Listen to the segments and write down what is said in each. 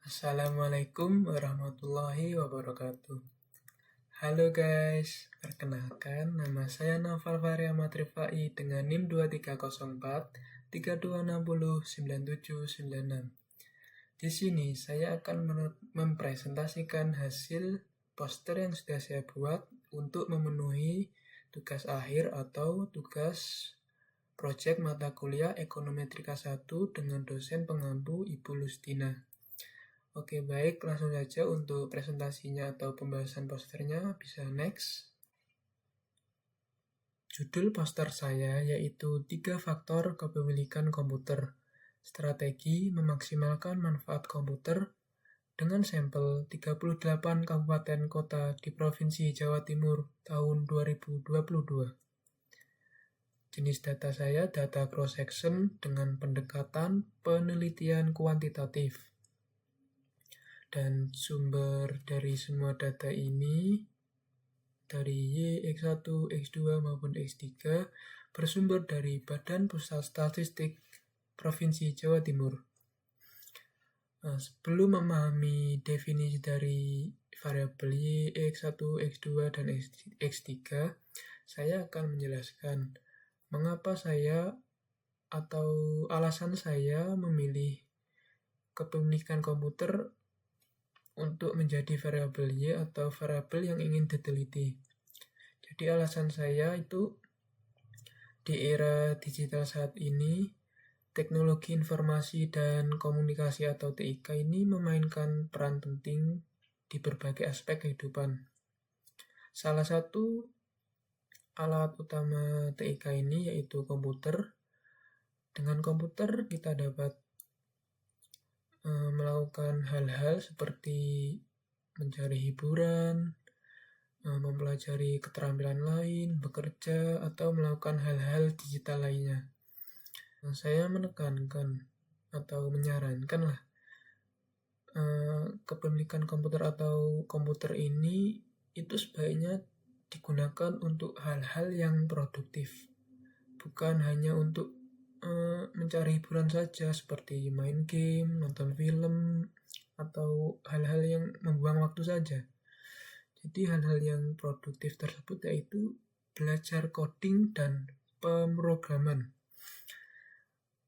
Assalamualaikum warahmatullahi wabarakatuh. Halo guys, perkenalkan nama saya Naufal Fahri Ahmad Rifai dengan NIM 2304 3260 9796. Di sini saya akan mempresentasikan hasil poster yang sudah saya buat untuk memenuhi tugas akhir atau tugas proyek mata kuliah Ekonometrika 1 dengan dosen pengampu Ibu Lustina. Oke, baik, langsung saja untuk presentasinya atau pembahasan posternya, bisa next. Judul poster saya yaitu 3 faktor kepemilikan komputer. Strategi memaksimalkan manfaat komputer dengan sampel 38 kabupaten kota di Provinsi Jawa Timur tahun 2022. Jenis data saya data cross-section dengan pendekatan penelitian kuantitatif. Dan sumber dari semua data ini dari Y, X1, X2 maupun X3 bersumber dari Badan Pusat Statistik Provinsi Jawa Timur. Sebelum memahami definisi dari variabel Y, X1, X2, dan X3, saya akan menjelaskan mengapa saya atau alasan saya memilih kepemilikan komputer untuk menjadi variabel Y atau variabel yang ingin diteliti. Jadi alasan saya itu di era digital saat ini, teknologi informasi dan komunikasi atau TIK ini memainkan peran penting di berbagai aspek kehidupan. Salah satu alat utama TIK ini yaitu komputer. Dengan komputer kita dapat melakukan hal-hal seperti mencari hiburan, mempelajari keterampilan lain, bekerja, atau melakukan hal-hal digital lainnya. Saya menekankan atau menyarankan kepemilikan komputer atau komputer ini itu sebaiknya digunakan untuk hal-hal yang produktif, bukan hanya untuk mencari hiburan saja seperti main game, nonton film, atau hal-hal yang membuang waktu saja. Jadi hal-hal yang produktif tersebut yaitu belajar coding dan pemrograman.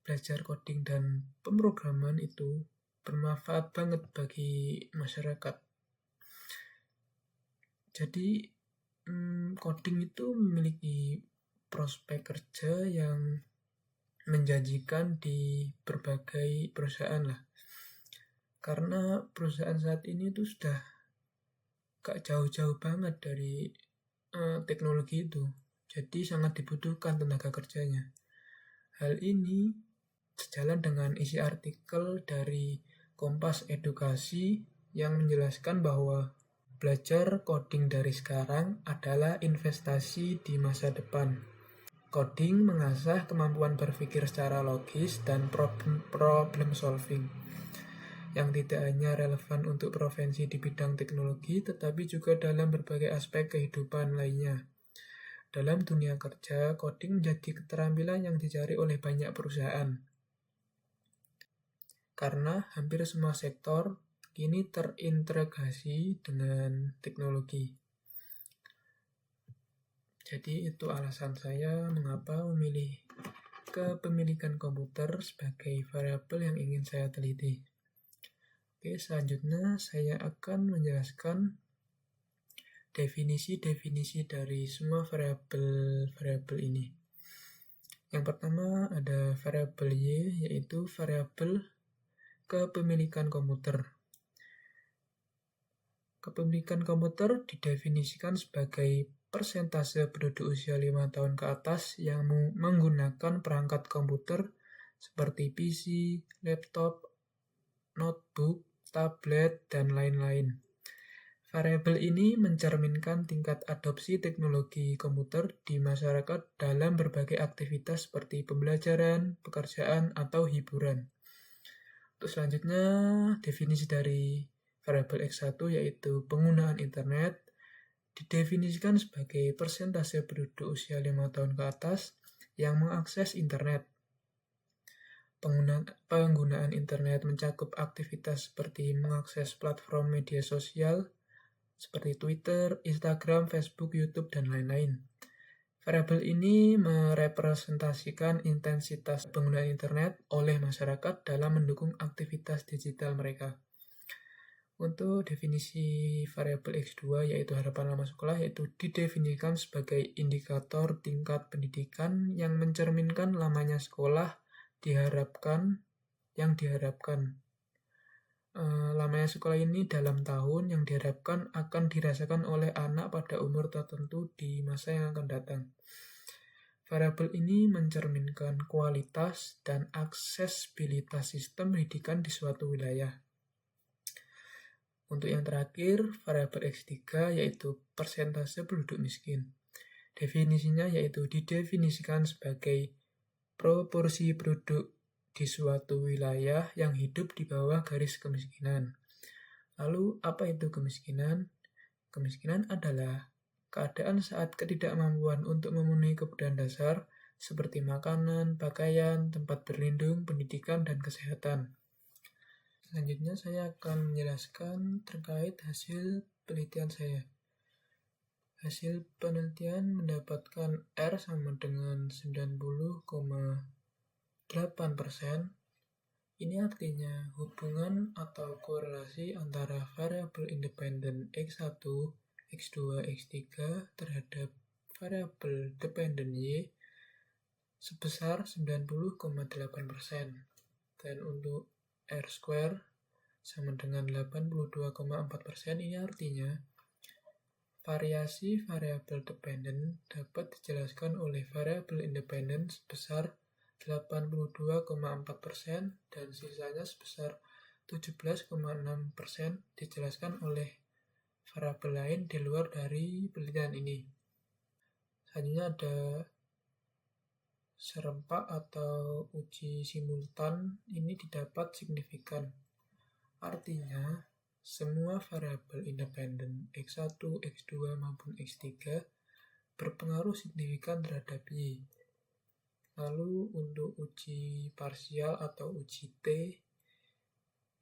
Belajar coding dan pemrograman itu bermanfaat banget bagi masyarakat. Jadi coding itu memiliki prospek kerja yang menjanjikan di berbagai perusahaan karena perusahaan saat ini itu sudah gak jauh-jauh banget dari teknologi itu, jadi sangat dibutuhkan tenaga kerjanya. Hal ini sejalan dengan isi artikel dari Kompas Edukasi yang menjelaskan bahwa belajar coding dari sekarang adalah investasi di masa depan. Coding mengasah kemampuan berpikir secara logis dan problem solving yang tidak hanya relevan untuk profesi di bidang teknologi, tetapi juga dalam berbagai aspek kehidupan lainnya. Dalam dunia kerja, coding menjadi keterampilan yang dicari oleh banyak perusahaan. Karena hampir semua sektor kini terintegrasi dengan teknologi. Jadi itu alasan saya mengapa memilih kepemilikan komputer sebagai variabel yang ingin saya teliti. Oke, selanjutnya saya akan menjelaskan definisi-definisi dari semua variabel ini. Yang pertama ada variabel Y, yaitu variabel kepemilikan komputer. Kepemilikan komputer didefinisikan sebagai persentase penduduk usia 5 tahun ke atas yang menggunakan perangkat komputer seperti PC, laptop, notebook, tablet, dan lain-lain. Variabel ini mencerminkan tingkat adopsi teknologi komputer di masyarakat dalam berbagai aktivitas seperti pembelajaran, pekerjaan, atau hiburan. Untuk selanjutnya, definisi dari variabel X1 yaitu penggunaan internet didefinisikan sebagai persentase penduduk usia 5 tahun ke atas yang mengakses internet. Penggunaan internet mencakup aktivitas seperti mengakses platform media sosial seperti Twitter, Instagram, Facebook, YouTube, dan lain-lain. Variabel ini merepresentasikan intensitas penggunaan internet oleh masyarakat dalam mendukung aktivitas digital mereka. Untuk definisi variabel X2 yaitu harapan lama sekolah, yaitu didefinisikan sebagai indikator tingkat pendidikan yang mencerminkan lamanya sekolah yang diharapkan. Lamanya sekolah ini dalam tahun yang diharapkan akan dirasakan oleh anak pada umur tertentu di masa yang akan datang. Variabel ini mencerminkan kualitas dan aksesibilitas sistem pendidikan di suatu wilayah. Untuk yang terakhir, variabel X3 yaitu persentase penduduk miskin. Definisinya yaitu didefinisikan sebagai proporsi penduduk di suatu wilayah yang hidup di bawah garis kemiskinan. Lalu, apa itu kemiskinan? Kemiskinan adalah keadaan saat ketidakmampuan untuk memenuhi kebutuhan dasar seperti makanan, pakaian, tempat berlindung, pendidikan, dan kesehatan. Selanjutnya saya akan menjelaskan terkait hasil penelitian saya. Hasil penelitian mendapatkan R sama dengan 90,8%. Ini artinya hubungan atau korelasi antara variabel independen X1, X2, X3 terhadap variabel dependen Y sebesar 90,8%. Dan untuk R2 sama dengan 82,4%, ini artinya variasi variabel dependen dapat dijelaskan oleh variabel independen sebesar 82,4% dan sisanya sebesar 17,6% dijelaskan oleh variabel lain di luar dari penelitian ini. Selanjutnya ada serempak atau uji simultan, ini didapat signifikan. Artinya, semua variabel independen X1, X2 maupun X3 berpengaruh signifikan terhadap Y. Lalu untuk uji parsial atau uji T,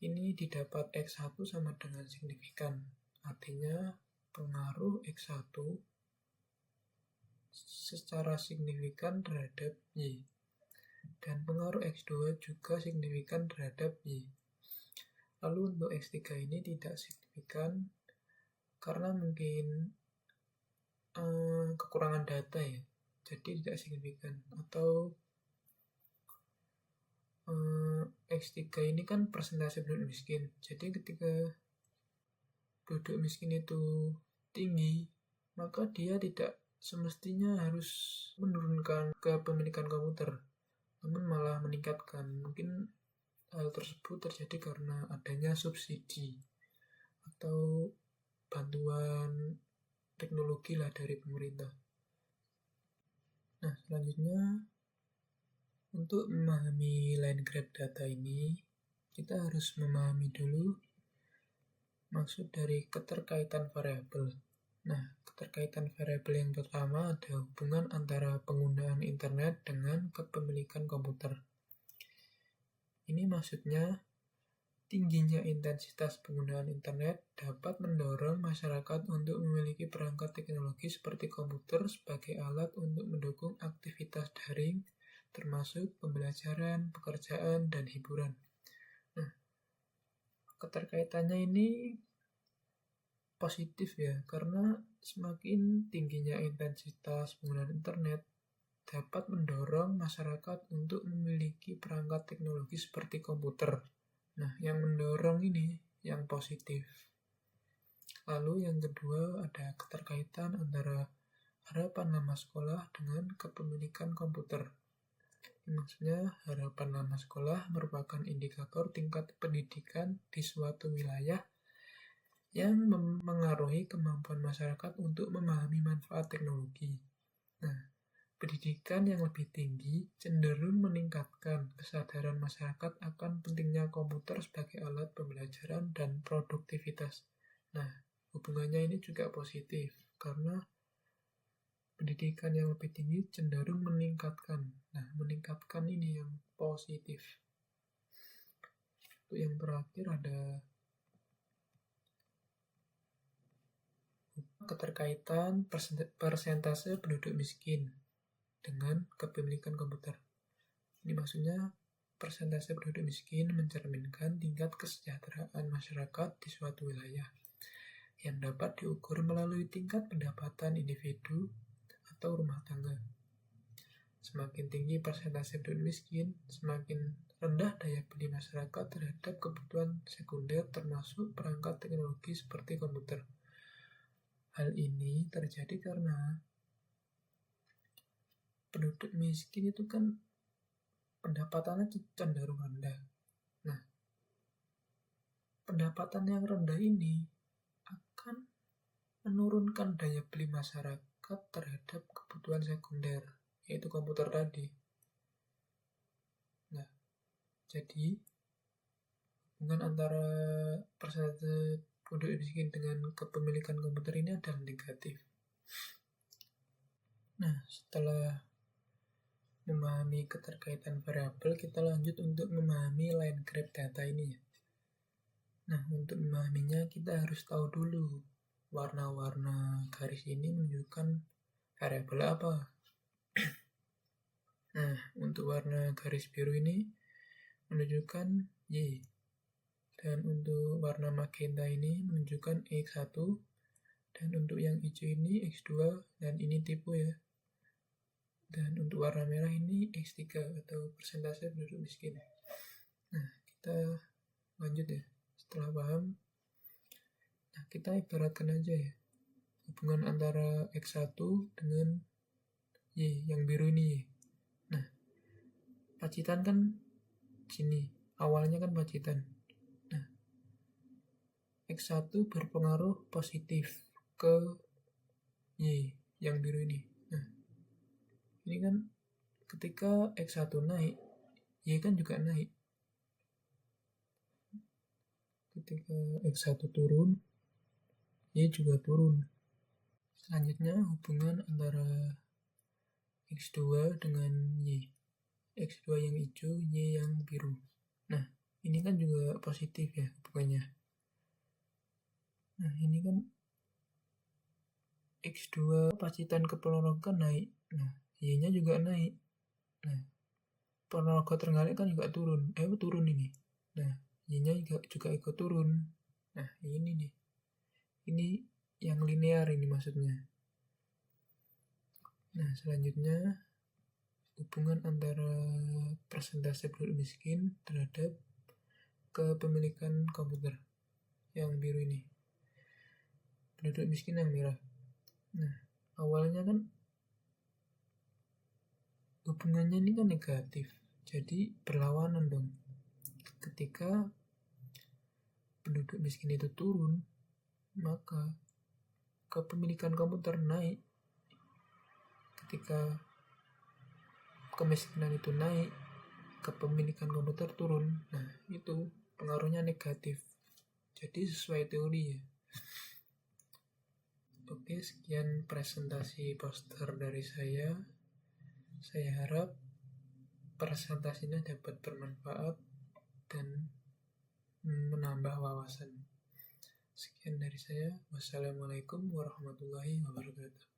ini didapat X1 sama dengan signifikan. Artinya pengaruh X1 secara signifikan terhadap Y. Dan pengaruh X2 juga signifikan terhadap Y. Lalu untuk X3 ini tidak signifikan karena mungkin kekurangan data ya. Jadi tidak signifikan. Atau X3 ini kan persentase penduduk miskin. Jadi ketika penduduk miskin itu tinggi, maka dia tidak semestinya harus menurunkan kepemilikan komputer, namun malah meningkatkan. Mungkin hal tersebut terjadi karena adanya subsidi atau bantuan teknologi lah dari pemerintah. Nah, selanjutnya untuk memahami line graph data ini, kita harus memahami dulu maksud dari keterkaitan variabel. Nah, keterkaitan variabel yang pertama ada hubungan antara penggunaan internet dengan kepemilikan komputer. Ini maksudnya tingginya intensitas penggunaan internet dapat mendorong masyarakat untuk memiliki perangkat teknologi seperti komputer sebagai alat untuk mendukung aktivitas daring, termasuk pembelajaran, pekerjaan, dan hiburan. Nah, keterkaitannya ini positif ya, karena semakin tingginya intensitas penggunaan internet dapat mendorong masyarakat untuk memiliki perangkat teknologi seperti komputer. Nah, yang mendorong ini yang positif. Lalu yang kedua ada keterkaitan antara harapan lama sekolah dengan kepemilikan komputer. Maksudnya harapan lama sekolah merupakan indikator tingkat pendidikan di suatu wilayah yang mengaruhi kemampuan masyarakat untuk memahami manfaat teknologi. Nah, pendidikan yang lebih tinggi cenderung meningkatkan kesadaran masyarakat akan pentingnya komputer sebagai alat pembelajaran dan produktivitas. Nah, hubungannya ini juga positif karena pendidikan yang lebih tinggi cenderung meningkatkan. Nah, meningkatkan ini yang positif. Untuk yang terakhir ada keterkaitan persentase penduduk miskin dengan kepemilikan komputer. Ini maksudnya persentase penduduk miskin mencerminkan tingkat kesejahteraan masyarakat di suatu wilayah yang dapat diukur melalui tingkat pendapatan individu atau rumah tangga. Semakin tinggi persentase penduduk miskin, semakin rendah daya beli masyarakat terhadap kebutuhan sekunder termasuk perangkat teknologi seperti komputer. Hal ini terjadi karena penduduk miskin itu kan pendapatannya cenderung rendah. Nah, pendapatan yang rendah ini akan menurunkan daya beli masyarakat terhadap kebutuhan sekunder, yaitu komputer tadi. Nah, jadi hubungan antara persentase penduduk miskin dengan kepemilikan komputer ini adalah negatif. Nah, setelah memahami keterkaitan variabel, kita lanjut untuk memahami line graph data ini. Nah, untuk memahaminya kita harus tahu dulu warna-warna garis ini menunjukkan variabel apa. Nah, untuk warna garis biru ini menunjukkan Y. Dan untuk warna magenta ini menunjukkan X1. Dan untuk yang hijau ini X2. Dan ini tipe ya. Dan untuk warna merah ini X3 atau persentase penduduk miskin. Nah, kita lanjut ya. Setelah paham, nah kita ibaratkan aja ya hubungan antara X1 dengan Y yang biru ini Y. Nah, pacitan kan sini, awalnya kan pacitan. Nah, X1 berpengaruh positif ke Y yang biru ini. Nah, ini kan ketika X1 naik, Y kan juga naik. Ketika X1 turun, Y juga turun. Selanjutnya hubungan antara X2 dengan Y. X2 yang hijau, Y yang biru. Nah, ini kan juga positif ya hubungannya. Nah, ini kan X2 pacitan ke Ponorogo naik. Nah, Y-nya juga naik. Nah, Ponorogo Trenggalek kan juga turun. Turun ini. Nah, Y-nya juga ikut turun. Nah, ini nih. Ini yang linear ini maksudnya. Nah, selanjutnya hubungan antara persentase penduduk miskin terhadap kepemilikan komputer yang biru ini. Penduduk miskin yang merah. Nah, awalnya kan hubungannya ini kan negatif. Jadi berlawanan dong. Ketika penduduk miskin itu turun, maka kepemilikan komputer naik. Ketika kemiskinan itu naik, kepemilikan komputer turun. Nah, itu pengaruhnya negatif. Jadi sesuai teori ya. Oke, sekian presentasi poster dari saya. Saya harap presentasinya dapat bermanfaat dan menambah wawasan. Sekian dari saya. Wassalamualaikum warahmatullahi wabarakatuh.